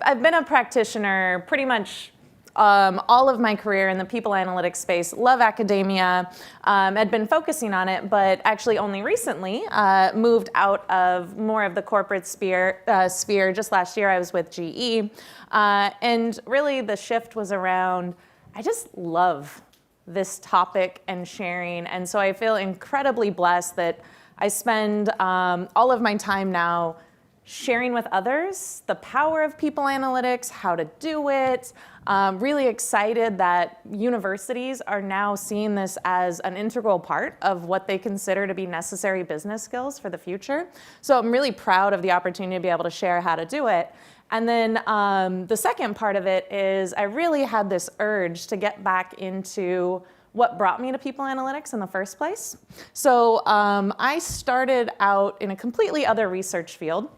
I've been a practitioner pretty much all of my career in the people analytics space. Love academia, had been focusing on it, but actually only recently moved out of more of the corporate sphere. Just last year I was with GE, and really the shift was around, I just love this topic and sharing, and so I feel incredibly blessed that I spend all of my time now sharing with others the power of people analytics, how to do it. Really excited that universities are now seeing this as an integral part of what they consider to be necessary business skills for the future. So I'm really proud of the opportunity to be able to share how to do it. And then the second part of it is I really had this urge to get back into what brought me to people analytics in the first place. So I started out in a completely other research field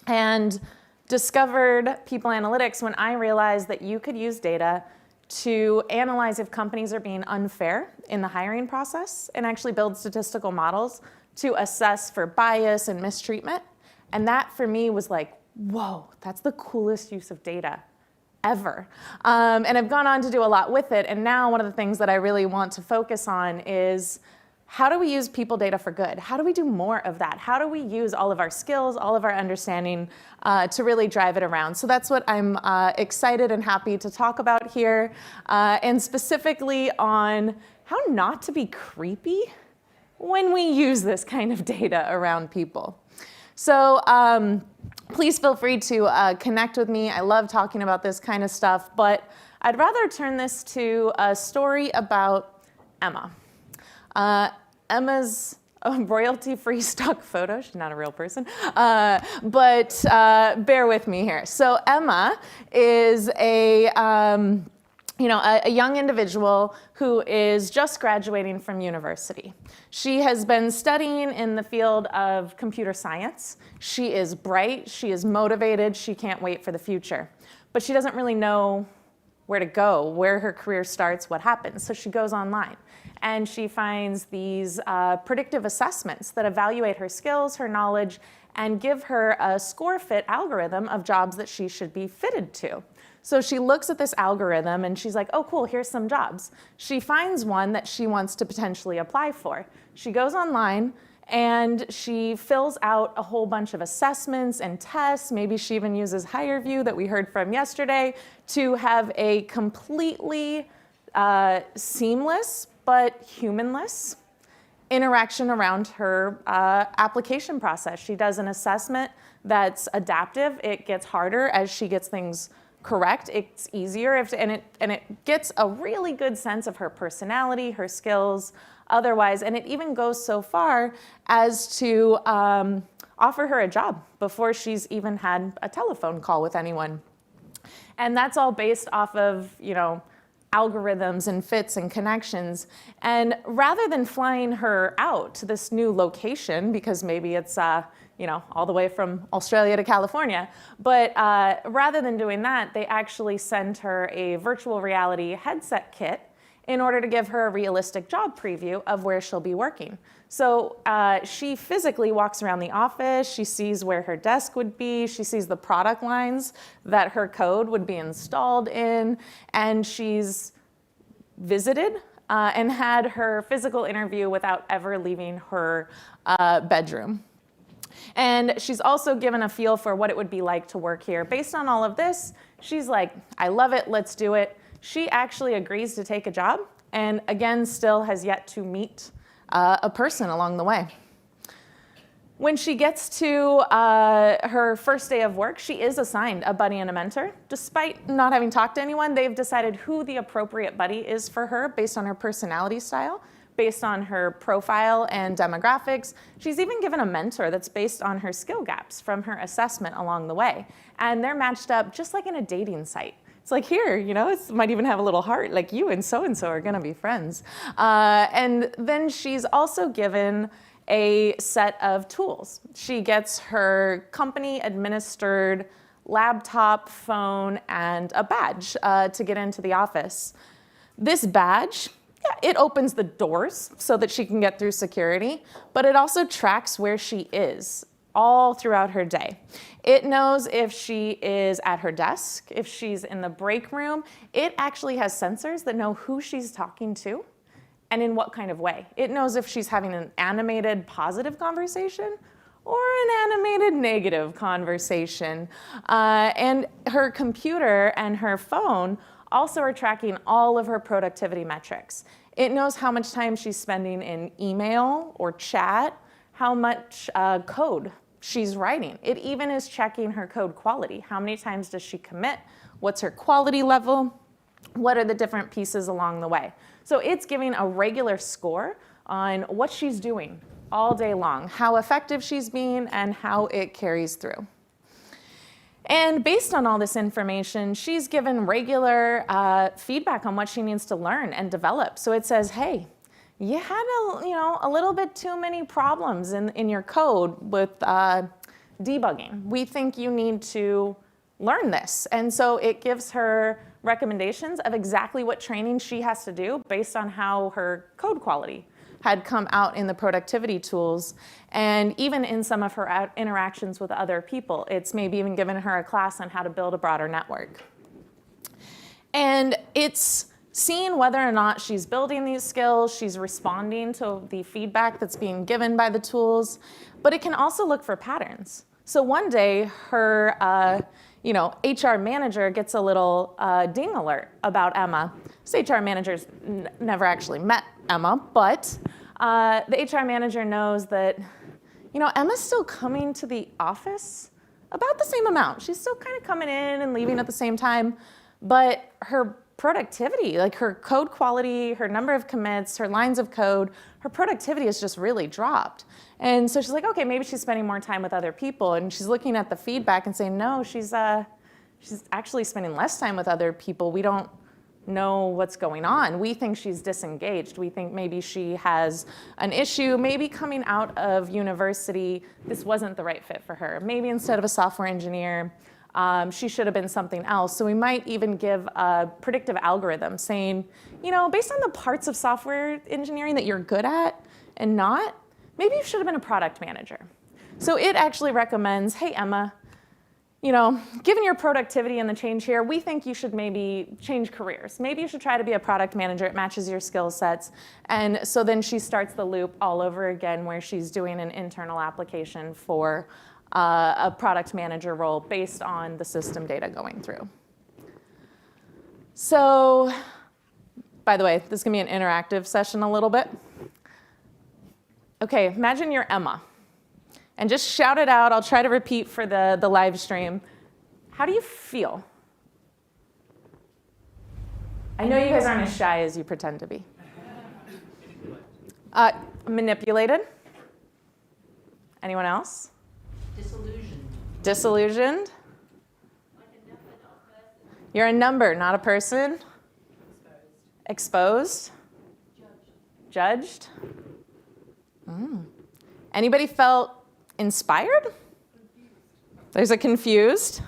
and discovered people analytics when I realized that you could use data to analyze if companies are being unfair in the hiring process and actually build statistical models to assess for bias and mistreatment. And that for me was like, whoa, that's the coolest use of data ever. And I've gone on to do a lot with it. And now one of the things that I really want to focus on is how do we use people data for good? How do we do more of that? How do we use all of our skills, all of our understanding to really drive it around? So that's what I'm excited and happy to talk about here, and specifically on how not to be creepy when we use this kind of data around people. So please feel free to connect with me. I love talking about this kind of stuff, but I'd rather turn this to a story about Emma. Emma's a royalty-free stock photo. She's not a real person, but bear with me here. So Emma is a young individual who is just graduating from university. She has been studying in the field of computer science. She is bright, she is motivated, she can't wait for the future. But she doesn't really know where to go, where her career starts, what happens. So she goes online and she finds these predictive assessments that evaluate her skills, her knowledge, and give her a score fit algorithm of jobs that she should be fitted to. So she looks at this algorithm and she's like, oh cool, here's some jobs. She finds one that she wants to potentially apply for. She goes online and she fills out a whole bunch of assessments and tests. Maybe she even uses HireVue that we heard from yesterday to have a completely seamless but humanless interaction around her application process. She does an assessment that's adaptive. It gets harder as she gets things correct. It's easier, and it gets a really good sense of her personality, her skills, otherwise, and it even goes so far as to offer her a job before she's even had a telephone call with anyone. And that's all based off of, algorithms and fits and connections. And rather than flying her out to this new location, because maybe it's all the way from Australia to California, but rather than doing that, they actually send her a virtual reality headset kit in order to give her a realistic job preview of where she'll be working. So she physically walks around the office, she sees where her desk would be, she sees the product lines that her code would be installed in, and she's visited and had her physical interview without ever leaving her bedroom. And she's also given a feel for what it would be like to work here. Based on all of this, she's like, I love it, let's do it. She actually agrees to take a job, and again, still has yet to meet a person along the way. When she gets to her first day of work, she is assigned a buddy and a mentor. Despite not having talked to anyone, they've decided who the appropriate buddy is for her based on her personality style, based on her profile and demographics. She's even given a mentor that's based on her skill gaps from her assessment along the way. And they're matched up just like in a dating site. It's like here, it might even have a little heart, like you and so are gonna be friends. And then she's also given a set of tools. She gets her company administered laptop, phone, and a badge to get into the office. This badge, it opens the doors so that she can get through security, but it also tracks where she is all throughout her day. It knows if she is at her desk, if she's in the break room. It actually has sensors that know who she's talking to and in what kind of way. It knows if she's having an animated positive conversation or an animated negative conversation. And her computer and her phone also are tracking all of her productivity metrics. It knows how much time she's spending in email or chat, how much code she's writing. It even is checking her code quality. How many times does she commit? What's her quality level? What are the different pieces along the way? So it's giving a regular score on what she's doing all day long, how effective she's being, and how it carries through. And based on all this information, she's given regular feedback on what she needs to learn and develop. So it says, hey, you had a little bit too many problems in your code with debugging. We think you need to learn this. And so it gives her recommendations of exactly what training she has to do based on how her code quality had come out in the productivity tools. And even in some of her interactions with other people, it's maybe even given her a class on how to build a broader network. And it's seeing whether or not she's building these skills, she's responding to the feedback that's being given by the tools, but it can also look for patterns. So one day, her HR manager gets a little ding alert about Emma. This HR manager's never actually met Emma, but the HR manager knows that Emma's still coming to the office about the same amount. She's still kind of coming in and leaving at the same time, but her productivity, like her code quality, her number of commits, her lines of code, her productivity has just really dropped. And so she's like, okay, maybe she's spending more time with other people. And she's looking at the feedback and saying, no, she's actually spending less time with other people. We don't know what's going on. We think she's disengaged. We think maybe she has an issue. Maybe coming out of university, this wasn't the right fit for her. Maybe instead of a software engineer, she should have been something else. So we might even give a predictive algorithm saying, based on the parts of software engineering that you're good at and not, maybe you should have been a product manager. So it actually recommends, hey, Emma, given your productivity and the change here, we think you should maybe change careers. Maybe you should try to be a product manager. It matches your skill sets. And so then she starts the loop all over again where she's doing an internal application for a product manager role based on the system data going through. So, by the way, this is going to be an interactive session a little bit. Okay, imagine you're Emma. And just shout it out. I'll try to repeat for the live stream. How do you feel? I know you guys aren't as shy as you pretend to be. Manipulated. Anyone else? Disillusioned. Disillusioned. Like a number, not a person. You're a number, not a person. Exposed. Judged. Anybody felt inspired? Confused. There's a confused.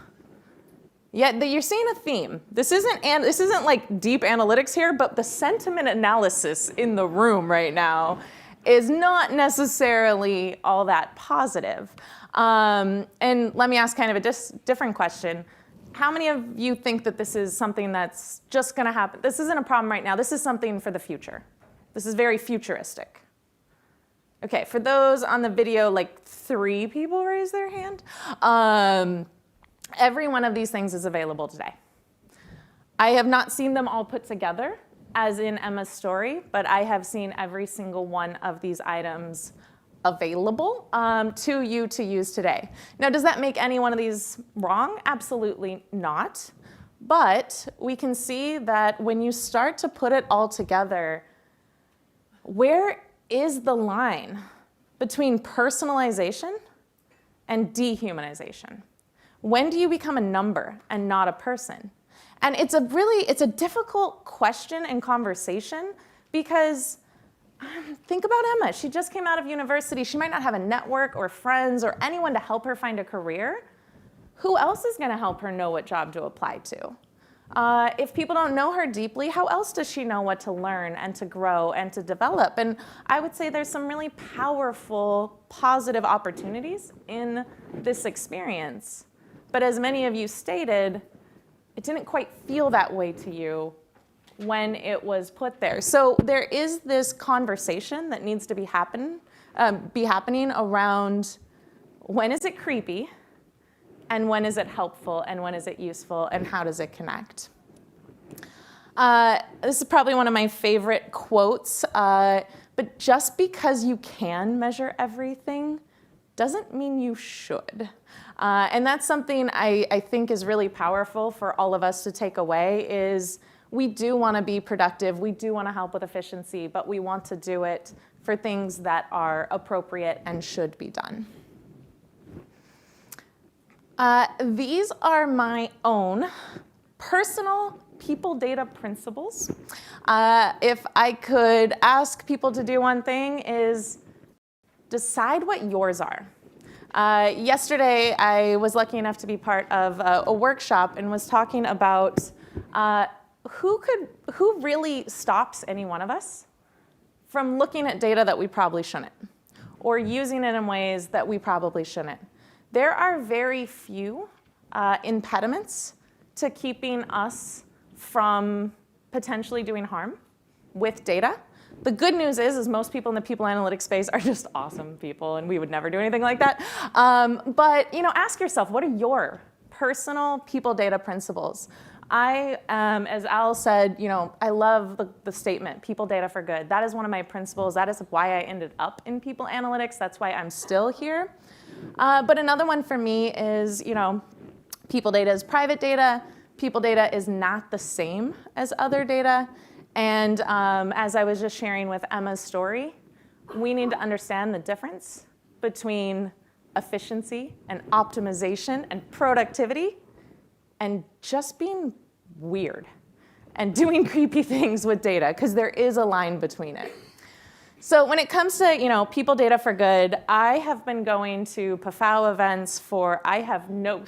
Yeah, you're seeing a theme. This isn't like deep analytics here, but the sentiment analysis in the room right now is not necessarily all that positive. And let me ask kind of a different question. How many of you think that this is something that's just going to happen? This isn't a problem right now. This is something for the future. This is very futuristic. Okay, for those on the video, like 3 people raised their hand. Every one of these things is available today. I have not seen them all put together, as in Emma's story, but I have seen every single one of these items available to you to use today. Now, does that make any one of these wrong? Absolutely not. But we can see that when you start to put it all together, where is the line between personalization and dehumanization? When do you become a number and not a person? And it's a difficult question and conversation because think about Emma. She just came out of university. She might not have a network or friends or anyone to help her find a career. Who else is going to help her know what job to apply to? If people don't know her deeply, how else does she know what to learn and to grow and to develop? And I would say there's some really powerful, positive opportunities in this experience. But as many of you stated, it didn't quite feel that way to you when it was put there. So there is this conversation that needs to be happening around when is it creepy, and when is it helpful, and when is it useful, and how does it connect? This is probably one of my favorite quotes, but just because you can measure everything doesn't mean you should. And that's something I think is really powerful for all of us to take away is we do want to be productive, we do want to help with efficiency, but we want to do it for things that are appropriate and should be done. These are my own personal people data principles. If I could ask people to do one thing is decide what yours are. Yesterday, I was lucky enough to be part of a workshop and was talking about who really stops any one of us from looking at data that we probably shouldn't, or using it in ways that we probably shouldn't. There are very few impediments to keeping us from potentially doing harm with data. The good news is most people in the people analytics space are just awesome people, and we would never do anything like that. But ask yourself, what are your personal people data principles? As Al said, I love the statement, people data for good. That is one of my principles. That is why I ended up in people analytics. That's why I'm still here. But another one for me is, people data is private data. People data is not the same as other data. And as I was just sharing with Emma's story, we need to understand the difference between efficiency and optimization and productivity and just being weird and doing creepy things with data, because there is a line between it. So when it comes to people data for good, I have been going to PAFOW events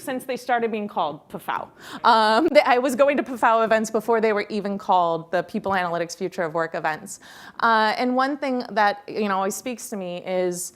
since they started being called PAFOW. I was going to PAFOW events before they were even called the People Analytics Future of Work events. And one thing that always speaks to me is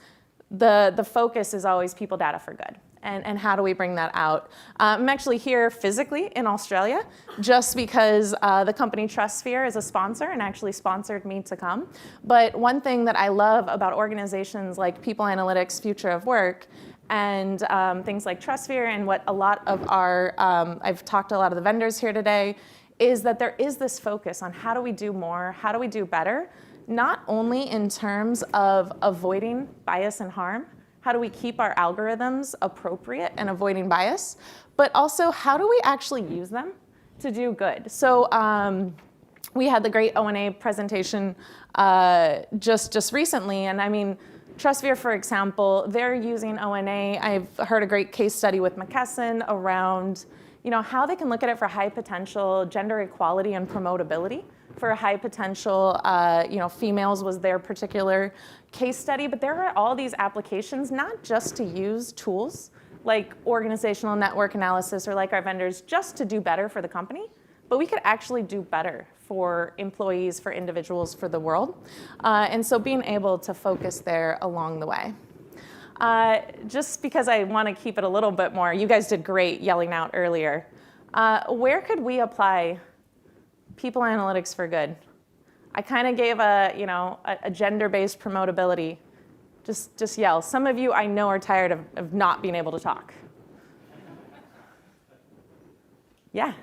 the focus is always people data for good. And how do we bring that out? I'm actually here physically in Australia just because the company TrustSphere is a sponsor and actually sponsored me to come. But one thing that I love about organizations like People Analytics Future of Work and things like TrustSphere and what a lot of I've talked to a lot of the vendors here today, is that there is this focus on how do we do more, how do we do better, not only in terms of avoiding bias and harm, how do we keep our algorithms appropriate and avoiding bias, but also how do we actually use them to do good? So we had the great O&A presentation just recently, and I mean, TrustSphere, for example, they're using O&A. I've heard a great case study with McKesson around how they can look at it for high potential gender equality and promotability. For high potential, females was their particular case study, but there are all these applications, not just to use tools like organizational network analysis or like our vendors just to do better for the company, but we could actually do better for employees, for individuals, for the world. And so being able to focus there along the way. Just because I want to keep it a little bit more, you guys did great yelling out earlier. Where could we apply people analytics for good? I kind of gave a gender-based promotability. Just yell. Some of you I know are tired of not being able to talk. Yeah.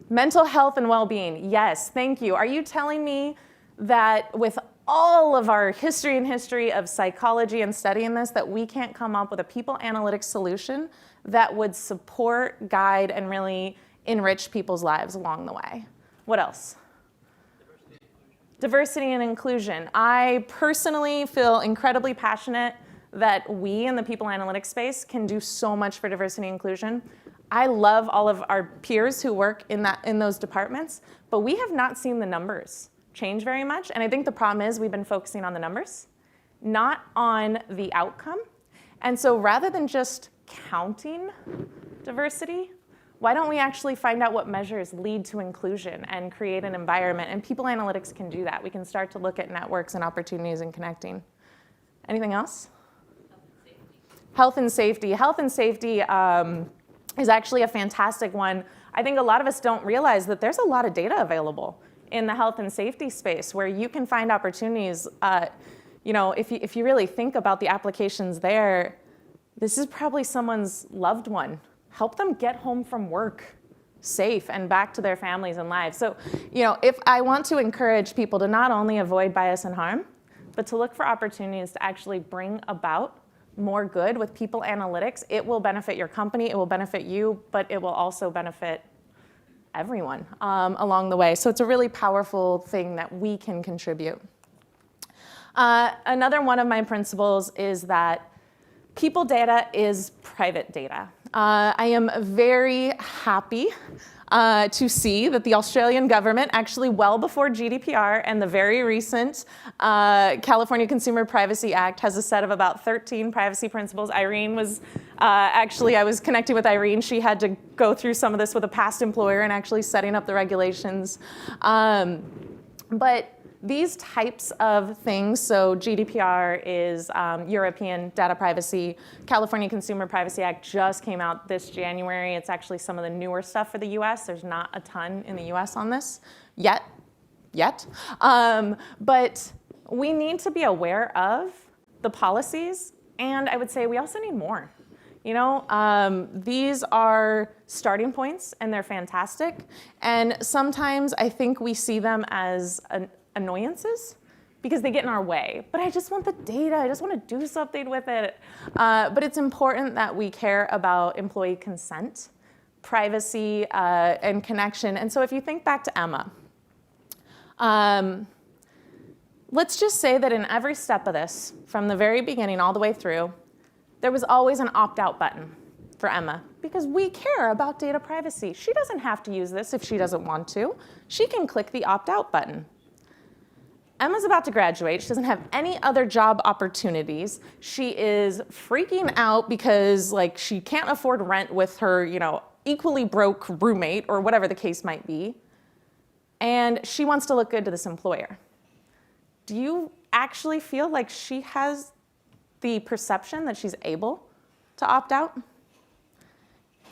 Mental health and well-being. Yes, thank you. Are you telling me that with all of our history of psychology and studying this, that we can't come up with a people analytics solution that would support, guide, and really enrich people's lives along the way? What else? Diversity and inclusion. I personally feel incredibly passionate that we in the people analytics space can do so much for diversity and inclusion. I love all of our peers who work in those departments, but we have not seen the numbers change very much. And I think the problem is we've been focusing on the numbers, not on the outcome. And so rather than just counting diversity, Why don't we actually find out what measures lead to inclusion and create an environment? And people analytics can do that. We can start to look at networks and opportunities and connecting. Anything else? Health and safety. Health and safety is actually a fantastic one. I think a lot of us don't realize that there's a lot of data available in the health and safety space where you can find opportunities. If you really think about the applications there, this is probably someone's loved one. Help them get home from work safe and back to their families and lives. So, if I want to encourage people to not only avoid bias and harm, but to look for opportunities to actually bring about more good with people analytics, it will benefit your company, it will benefit you, but it will also benefit everyone along the way. So it's a really powerful thing that we can contribute. Another one of my principles is that people data is private data. I am very happy to see that the Australian government, actually well before GDPR and the very recent California Consumer Privacy Act, has a set of about 13 privacy principles. Irene was, I was connecting with Irene. She had to go through some of this with a past employer and actually setting up the regulations. But these types of things, so GDPR is European data privacy. California Consumer Privacy Act just came out this January. It's actually some of the newer stuff for the US. There's not a ton in the US on this yet. But we need to be aware of the policies, and I would say we also need more. These are starting points, and they're fantastic. And sometimes I think we see them as annoyances because they get in our way. But I just want the data. I just want to do something with it. But it's important that we care about employee consent, privacy, and connection. And so if you think back to Emma, let's just say that in every step of this, from the very beginning all the way through, there was always an opt-out button for Emma because we care about data privacy. She doesn't have to use this if she doesn't want to. She can click the opt-out button. Emma's about to graduate. She doesn't have any other job opportunities. She is freaking out because she can't afford rent with her, equally broke roommate or whatever the case might be. And she wants to look good to this employer. Do you actually feel like she has the perception that she's able to opt out?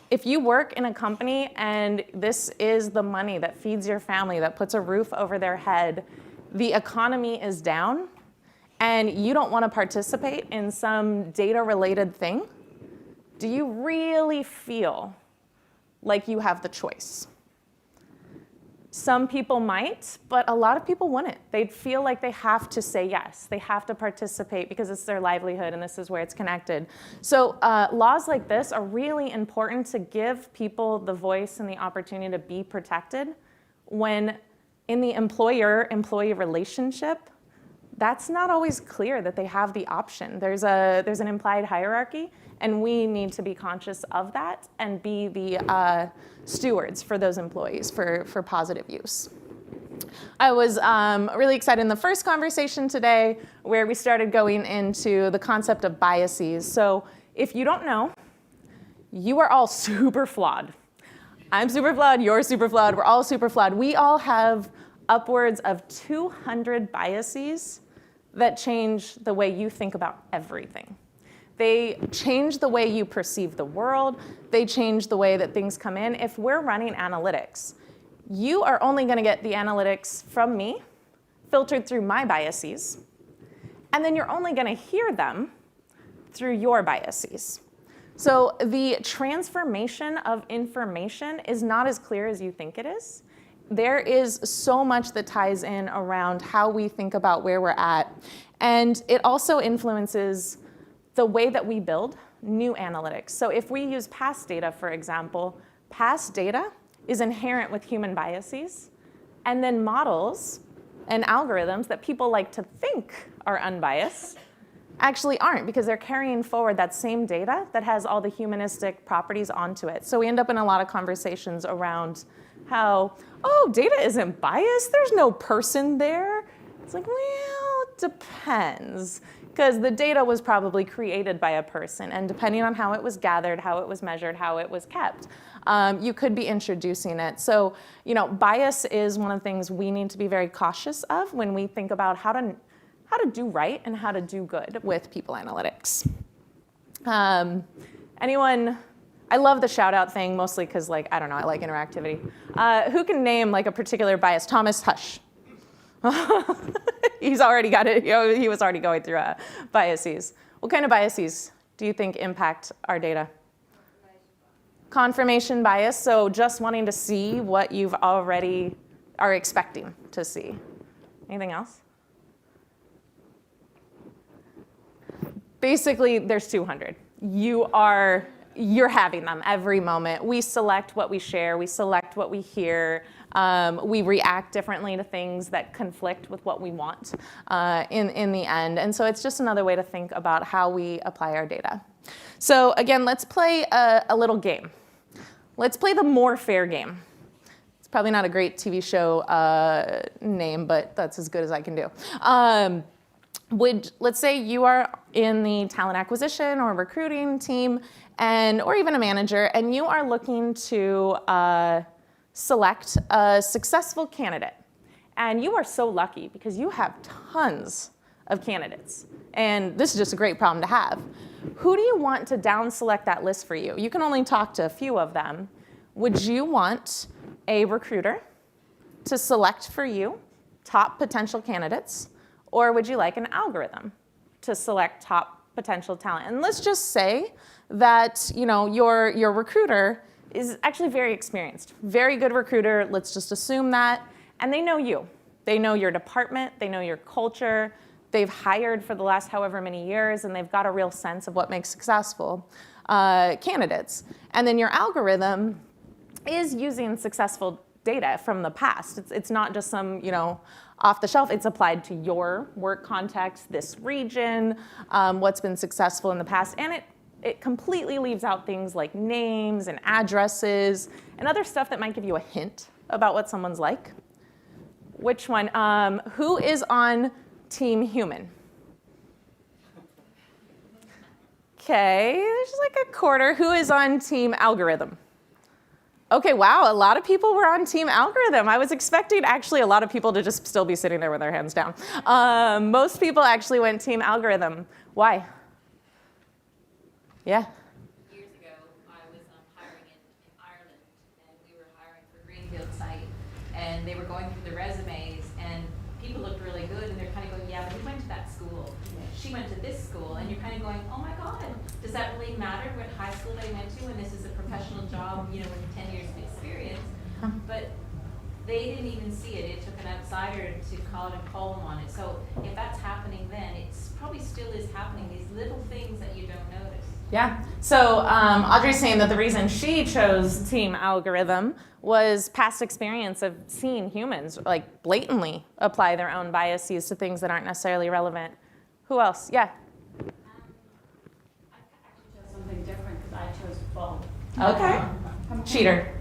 If you work in a company and this is the money that feeds your family, that puts a roof over their head, the economy is down, and you don't want to participate in some data-related thing, do you really feel like you have the choice? Some people might, but a lot of people wouldn't. They'd feel like they have to say yes. They have to participate because it's their livelihood and this is where it's connected. So laws like this are really important to give people the voice and the opportunity to be protected when in the employer-employee relationship, that's not always clear that they have the option. There's an implied hierarchy, and we need to be conscious of that and be the stewards for those employees for positive use. I was really excited in the first conversation today where we started going into the concept of biases. So if you don't know, you are all super flawed. I'm super flawed, you're super flawed, we're all super flawed. We all have upwards of 200 biases that change the way you think about everything. They change the way you perceive the world. They change the way that things come in. If we're running analytics, you are only going to get the analytics from me, filtered through my biases, and then you're only going to hear them through your biases. So the transformation of information is not as clear as you think it is. There is so much that ties in around how we think about where we're at. And it also influences the way that we build new analytics. So if we use past data, for example, past data is inherent with human biases. And then models and algorithms that people like to think are unbiased actually aren't, because they're carrying forward that same data that has all the humanistic properties onto it. So we end up in a lot of conversations around how, oh, data isn't biased. There's no person there. It's like, well, depends, because the data was probably created by a person, and depending on how it was gathered, how it was measured, how it was kept, you could be introducing it. So, bias is one of the things we need to be very cautious of when we think about how to do right and how to do good with people analytics. Anyone? I love the shout out thing, mostly because, I don't know, I like interactivity. Who can name a particular bias? Thomas, hush. He's already got it. He was already going through biases. What kind of biases do you think impact our data? Confirmation bias, so just wanting to see what you've already are expecting to see. Anything else? Basically, there's 200. You're having them every moment. We select what we share. We select what we hear. We react differently to things that conflict with what we want in the end. And so it's just another way to think about how we apply our data. So again, let's play a little game. Let's play the More Fair game. It's probably not a great TV show name, but that's as good as I can do. Let's say you are in the talent acquisition or recruiting team, or even a manager, and you are looking to select a successful candidate. And you are so lucky because you have tons of candidates. And this is just a great problem to have. Who do you want to down select that list for you? You can only talk to a few of them. Would you want a recruiter to select for you top potential candidates? Or would you like an algorithm to select top potential talent? And let's just say that your recruiter is actually very experienced, very good recruiter. Let's just assume that. And they know you. They know your department. They know your culture. They've hired for the last however many years, and they've got a real sense of what makes successful candidates. And then your algorithm is using successful data from the past. It's not just some, off the shelf. It's applied to your work context, this region, what's been successful in the past. And it completely leaves out things like names and addresses and other stuff that might give you a hint about what someone's like. Which one? Who is on Team Human? Okay, there's just like a quarter. Who is on Team Algorithm? Okay, wow, a lot of people were on Team Algorithm. I was expecting actually a lot of people to just still be sitting there with their hands down. Most people actually went Team Algorithm. Why? Yeah. Years ago, I was hiring in Ireland, and we were hiring for Greenfield site, and they were going through the resumes, and people looked really good, and they're kind of going, yeah, but he went to that school. She went to this school, and you're kind of going, oh my God, does that really matter what high school they went to when this is a professional job, with 10 years of experience? But they didn't even see it. It took an outsider to call it a column on it. So if that's happening then, it's probably still is happening, these little things that you don't notice. Yeah. So Audrey's saying that the reason she chose Team Algorithm was past experience of seeing humans blatantly apply their own biases to things that aren't necessarily relevant. Who else? Yeah. I actually chose something different because I chose both. Okay. Cheater.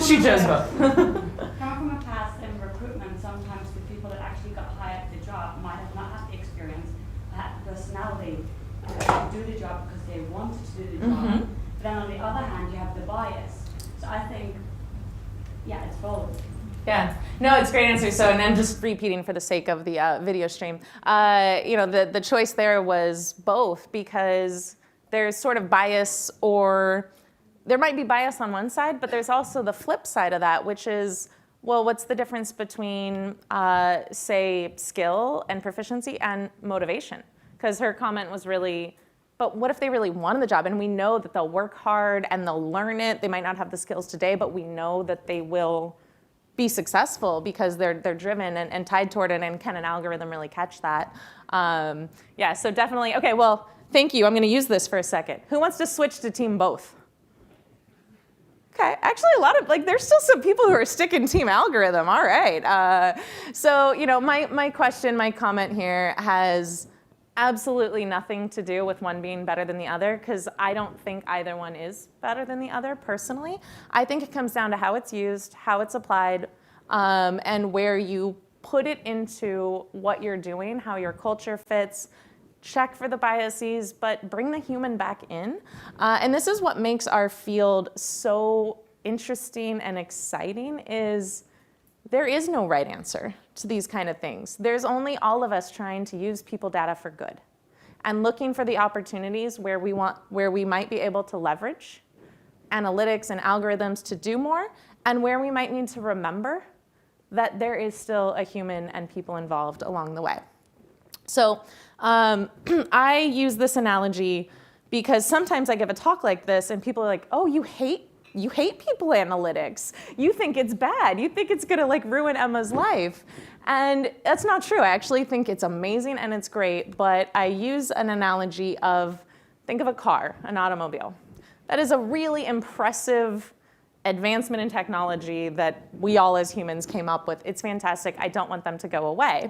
She chose both. Coming from a past in recruitment, sometimes the people that actually got hired for the job might have not had the experience, but had the personality to do the job because they wanted to do the job. Mm-hmm. But then on the other hand, you have the bias. So I think, yeah, it's both. Yeah, no, it's a great answer. So, and I'm just repeating for the sake of the video stream. The choice there was both because there's sort of bias, or there might be bias on one side, but there's also the flip side of that, which is, well, what's the difference between, say, skill and proficiency and motivation? Because her comment was really, but what if they really wanted the job? And we know that they'll work hard and they'll learn it. They might not have the skills today, but we know that they will be successful because they're driven and tied toward it, and can an algorithm really catch that? Yeah, so definitely, okay, well, thank you. I'm gonna use this for a second. Who wants to switch to Team Both? Okay, actually a lot of, there's still some people who are sticking Team Algorithm, all right. So, my question, my comment here has absolutely nothing to do with one being better than the other, because I don't think either one is better than the other personally. I think it comes down to how it's used, how it's applied, and where you put it into what you're doing, how your culture fits, check for the biases, but bring the human back in. And this is what makes our field so interesting and exciting is there is no right answer to these kind of things. There's only all of us trying to use people data for good and looking for the opportunities where we might be able to leverage analytics and algorithms to do more, and where we might need to remember that there is still a human and people involved along the way. So I use this analogy because sometimes I give a talk like this and people are like, oh, you hate people analytics. You think it's bad. You think it's gonna like ruin Emma's life. And that's not true. I actually think it's amazing and it's great, but I use an analogy of, think of a car, an automobile. That is a really impressive advancement in technology that we all as humans came up with. It's fantastic. I don't want them to go away.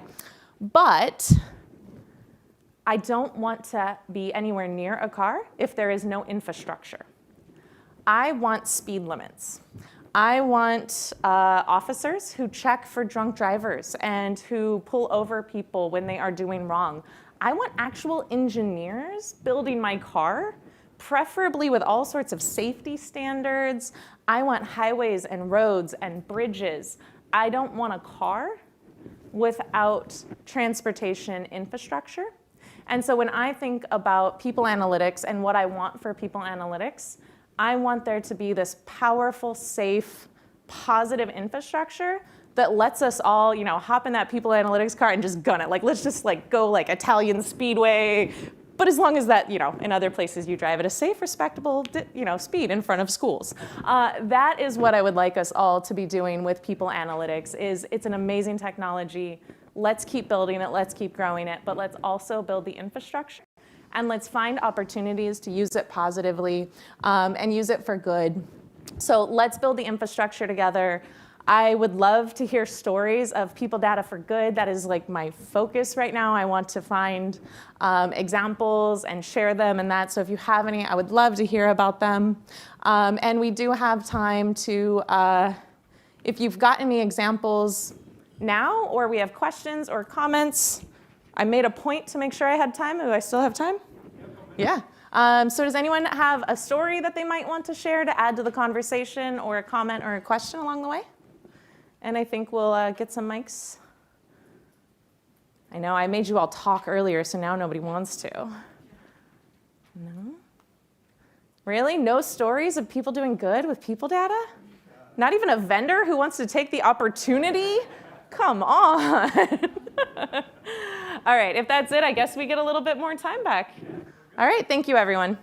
But I don't want to be anywhere near a car if there is no infrastructure. I want speed limits. I want officers who check for drunk drivers and who pull over people when they are doing wrong. I want actual engineers building my car, preferably with all sorts of safety standards. I want highways and roads and bridges. I don't want a car without transportation infrastructure. And so when I think about people analytics and what I want for people analytics, I want there to be this powerful, safe, positive infrastructure that lets us all, hop in that people analytics car and just gun it. Like, let's just go like Italian speedway. But as long as that, in other places you drive at a safe, respectable, speed in front of schools. That is what I would like us all to be doing with people analytics. It's an amazing technology. Let's keep building it. Let's keep growing it. But let's also build the infrastructure. And let's find opportunities to use it positively and use it for good. So let's build the infrastructure together. I would love to hear stories of people data for good. That is like my focus right now. I want to find examples and share them and that. So if you have any, I would love to hear about them. And we do have time to, if you've got any examples now, or we have questions or comments, I made a point to make sure I had time. Do I still have time? Yeah. So does anyone have a story that they might want to share to add to the conversation, or a comment or a question along the way? And I think we'll get some mics. I know I made you all talk earlier, so now nobody wants to. No? Really? No stories of people doing good with people data? Not even a vendor who wants to take the opportunity? Come on. All right, if that's it, I guess we get a little bit more time back. All right, thank you, everyone.